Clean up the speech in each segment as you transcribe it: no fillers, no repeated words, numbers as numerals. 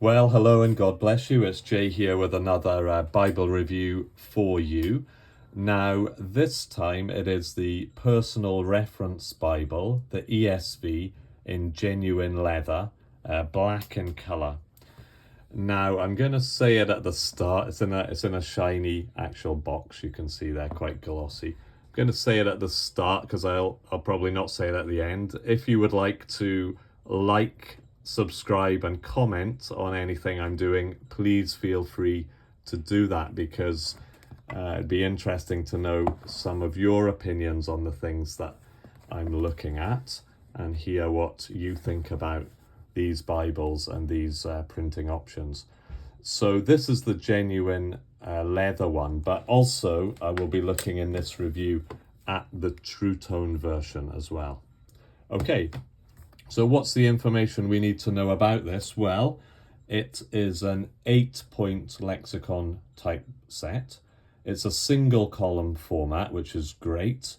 Well, hello and God bless you. It's Jay here with another Bible review for you. Now, this time it is the Personal Reference Bible, the ESV in genuine leather, black in colour. Now, I'm going to say it at the start. It's in a shiny actual box. You can see they're quite glossy. I'm going to say it at the start because I'll probably not say it at the end. If you would like to subscribe and comment on anything I'm doing, please feel free to do that because it'd be interesting to know some of your opinions on the things that I'm looking at and hear what you think about these Bibles and these printing options. So this is the genuine leather one, but also I will be looking in this review at the Trutone version as well. Okay. So what's the information we need to know about this? Well, it is an 8-point lexicon type set. It's a single column format, which is great.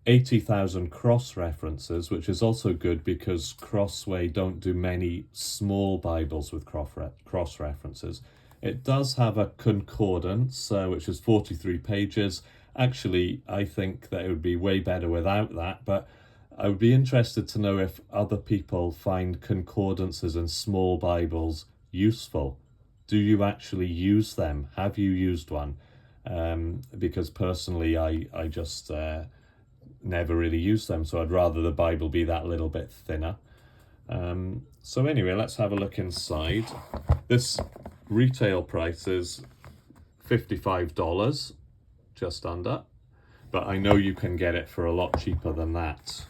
80,000 cross references, which is also good because Crossway don't do many small Bibles with cross references. It does have a concordance, which is 43 pages. Actually, I think that it would be way better without that, but I would be interested to know if other people find concordances in small Bibles useful. Do you actually use them? Have you used one? Because personally, I just never really use them, so I'd rather the Bible be that little bit thinner. So anyway, let's have a look inside. This retail price is $55, just under, but I know you can get it for a lot cheaper than that.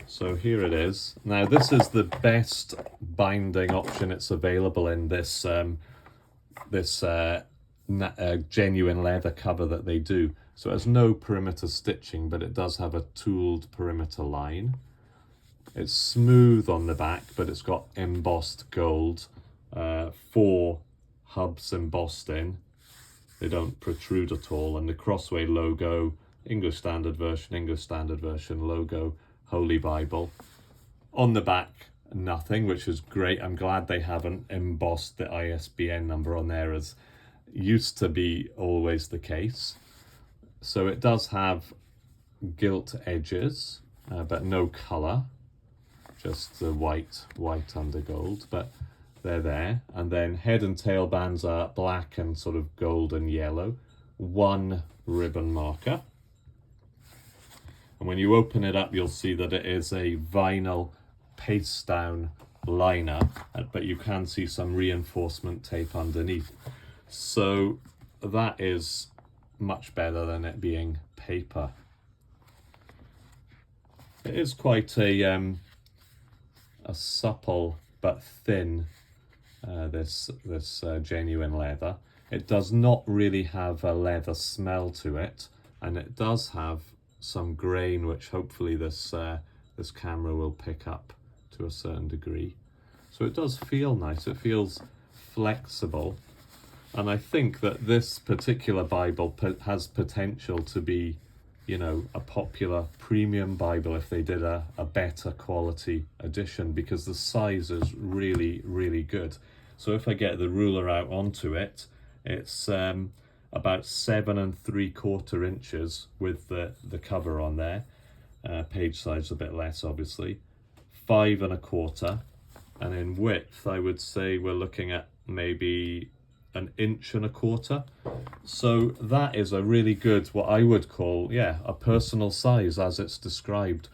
So here it is. Now this is the best binding option it's available in this genuine leather cover that they do. So it has no perimeter stitching, but it does have a tooled perimeter line. It's smooth on the back, but it's got embossed gold, 4 hubs embossed in. They don't protrude at all, and the Crossway logo, English Standard Version logo, Holy Bible. On the back, nothing, which is great. I'm glad they haven't embossed the ISBN number on there, as used to be always the case. So it does have gilt edges, but no colour, just the white under gold, but they're there. And then head and tail bands are black and sort of gold and yellow. 1 ribbon marker. And when you open it up, you'll see that it is a vinyl paste down liner, but you can see some reinforcement tape underneath. So that is much better than it being paper. It is quite a supple but thin, this genuine leather. It does not really have a leather smell to it, and it does have some grain, which hopefully this camera will pick up to a certain degree. So it does feel nice. It feels flexible, and I think that this particular Bible has potential to be, a popular premium Bible if they did a better quality edition, because the size is really, really good. So if I get the ruler out onto it, it's about 7 3/4 inches with the cover on there. Page size a bit less, obviously. 5 1/4, and in width I would say we're looking at maybe 1 1/4 inches. So that is a really good, what I would call, a personal size as it's described.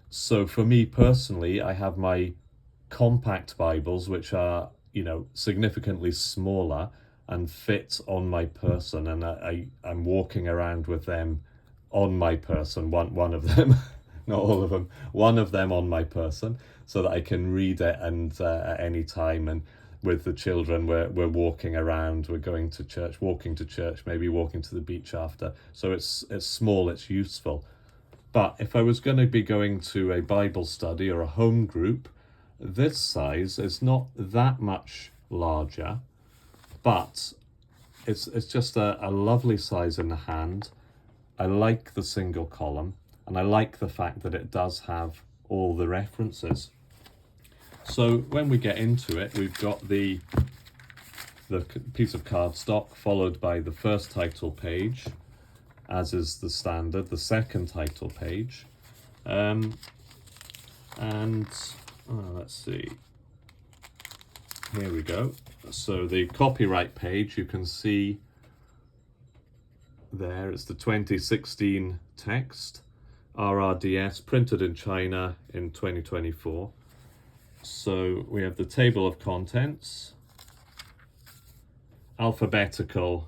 So for me personally, I have my compact Bibles, which are, significantly smaller and fit on my person, and I'm walking around with them on my person, one of them, not all of them, one of them on my person, so that I can read it and at any time. And with the children, we're walking around, we're going to church, walking to church, maybe walking to the beach after. So it's small, it's useful. But if I was going to be going to a Bible study or a home group, this size is not that much larger, but it's just a lovely size in the hand. I like the single column, and I like the fact that it does have all the references. So when we get into it, we've got the piece of cardstock followed by the first title page, as is the standard, the second title page, let's see, here we go. So the copyright page, you can see there, it's the 2016 text, RRDS, printed in China in 2024. So we have the table of contents, alphabetical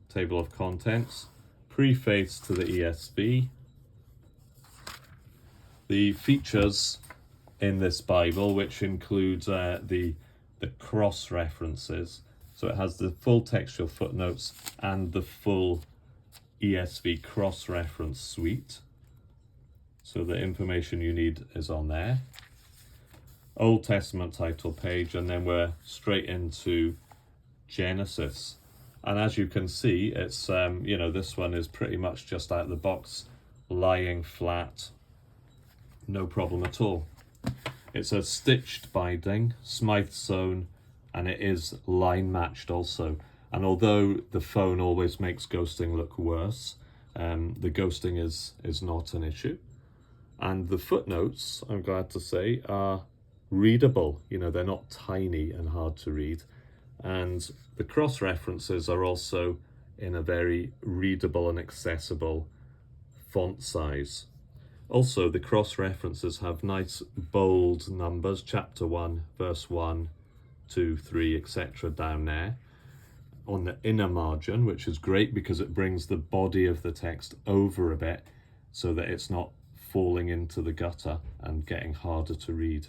table of contents, preface to the ESV, the features in this Bible, which includes the cross references. So it has the full textual footnotes and the full ESV cross reference suite. So the information you need is on there. Old Testament title page, and then we're straight into Genesis. And as you can see, it's this one is pretty much just out of the box, lying flat, no problem at all. It's a stitched binding, Smythe sewn, and it is line matched also. And although the phone always makes ghosting look worse, the ghosting is not an issue. And the footnotes, I'm glad to say, are readable. They're not tiny and hard to read. And the cross references are also in a very readable and accessible font size. Also, the cross references have nice bold numbers, chapter 1, verse 1, 2, 3, etc. down there on the inner margin, which is great because it brings the body of the text over a bit so that it's not falling into the gutter and getting harder to read.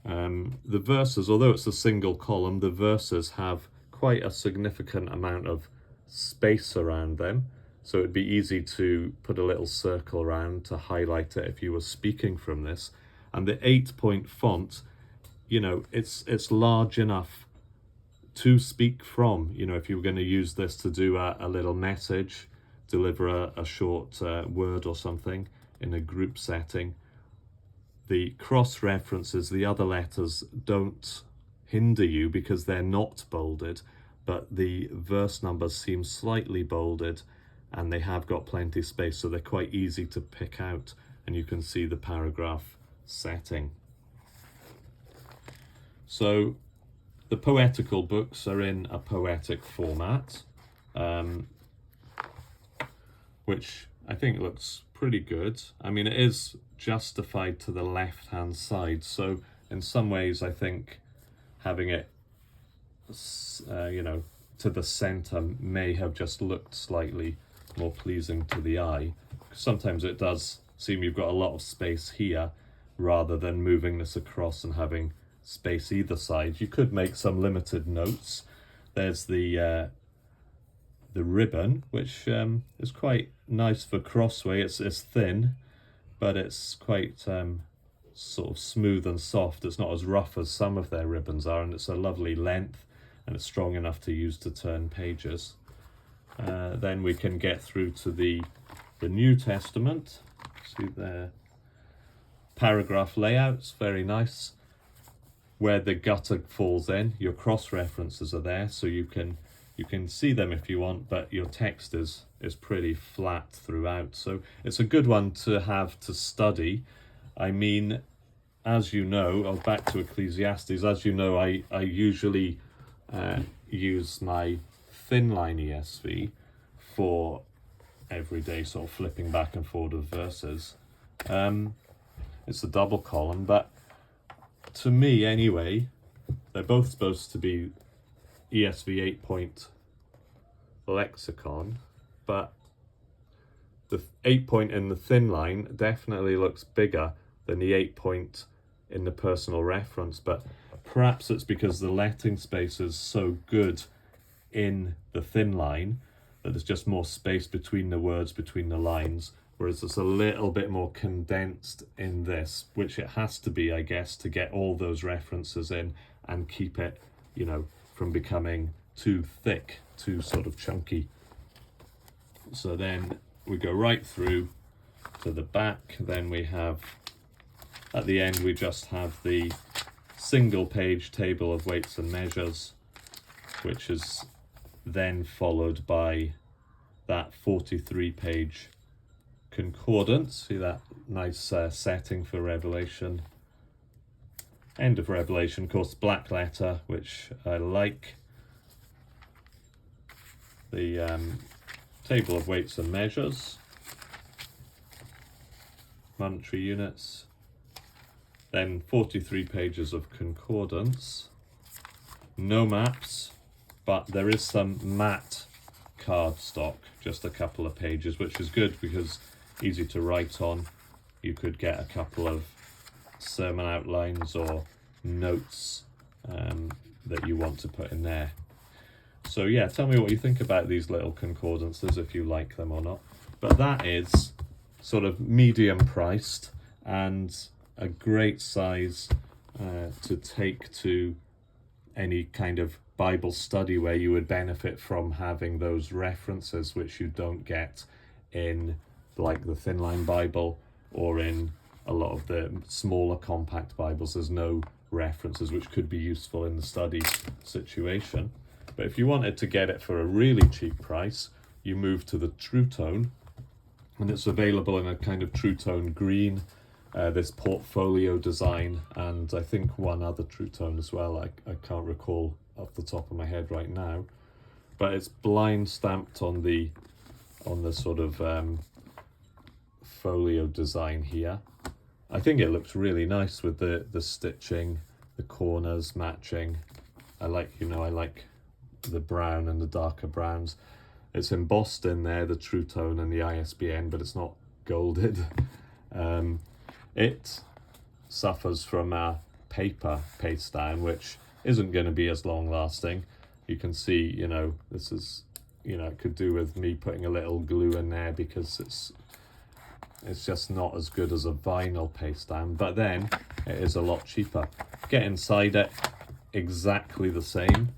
The verses, although it's a single column, the verses have quite a significant amount of space around them. So it'd be easy to put a little circle around to highlight it if you were speaking from this. And the 8-point font, it's large enough to speak from. If you were going to use this to do a little message, deliver a short word or something in a group setting, the cross references, the other letters, don't hinder you because they're not bolded, but the verse numbers seem slightly bolded and they have got plenty of space, so they're quite easy to pick out, and you can see the paragraph setting. So the poetical books are in a poetic format, which I think looks pretty good. I mean, it is justified to the left-hand side, so in some ways I think having it to the center may have just looked slightly more pleasing to the eye. Sometimes it does seem you've got a lot of space here rather than moving this across and having space either side. You could make some limited notes. There's the ribbon, which is quite nice for Crossway. It's thin, but it's quite sort of smooth and soft. It's not as rough as some of their ribbons are, and it's a lovely length, and it's strong enough to use to turn pages. Then we can get through to the New Testament. See there, paragraph layouts, very nice. Where the gutter falls in, your cross references are there, so you can see them if you want, but your text is pretty flat throughout. So it's a good one to have to study. I mean, as you know, back to Ecclesiastes, as you know, I usually use my Thinline ESV for everyday sort of flipping back and forward of verses. It's a double column, but to me anyway, they're both supposed to be ESV 8-point lexicon, but the 8-point in the Thinline definitely looks bigger than the 8-point in the personal reference, but perhaps it's because the letting space is so good in the Thinline that there's just more space between the words, between the lines, whereas it's a little bit more condensed in this, which it has to be, I guess, to get all those references in and keep it, from becoming too thick, too sort of chunky. So then we go right through to the back. Then we have at the end we just have the single page table of weights and measures, which is then followed by that 43-page concordance. See that nice setting for Revelation. End of Revelation, of course, black letter, which I like. The table of weights and measures, monetary units, then 43 pages of concordance, no maps, but there is some matte cardstock, just a couple of pages, which is good because easy to write on. You could get a couple of sermon outlines or notes that you want to put in there. So yeah, tell me what you think about these little concordances, if you like them or not. But that is sort of medium priced and a great size to take to any kind of Bible study where you would benefit from having those references, which you don't get in like the Thinline Bible or in a lot of the smaller compact Bibles. There's no references, which could be useful in the study situation. But if you wanted to get it for a really cheap price, you move to the Trutone, and it's available in a kind of Trutone green, this portfolio design, and I think one other Trutone as well. I can't recall off the top of my head right now, but it's blind stamped on the sort of folio design here. I think it looks really nice with the stitching, the corners matching. I like the brown and the darker browns. It's embossed in there, the Trutone and the ISBN, but it's not golded. It suffers from a paper paste down, which isn't going to be as long lasting. You can see, this is, it could do with me putting a little glue in there because it's just not as good as a vinyl paste down, but then it is a lot cheaper. Get inside it, exactly the same.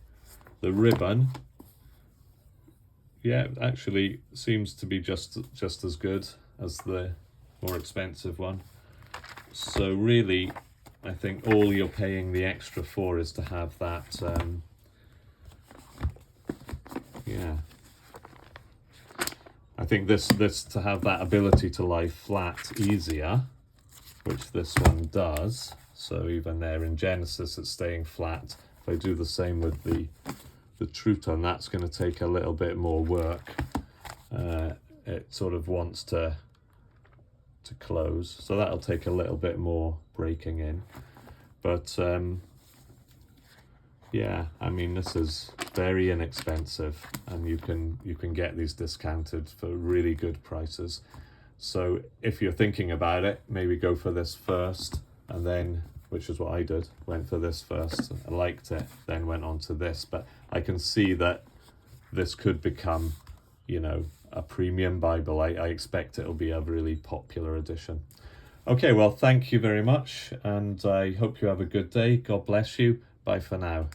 The ribbon, yeah, actually seems to be just as good as the more expensive one. So really, I think all you're paying the extra for is to have that, I think this to have that ability to lie flat easier, which this one does. So even there in Genesis, it's staying flat. If I do the same with the Trutone, that's going to take a little bit more work. It sort of wants to close, so that'll take a little bit more breaking in. But yeah, I mean, this is very inexpensive, and you can get these discounted for really good prices. So if you're thinking about it, maybe go for this first, and then, which is what I did, went for this first, I liked it, then went on to this. But I can see that this could become, a premium Bible. I expect it'll be a really popular edition. Okay, well, thank you very much, and I hope you have a good day. God bless you. Bye for now.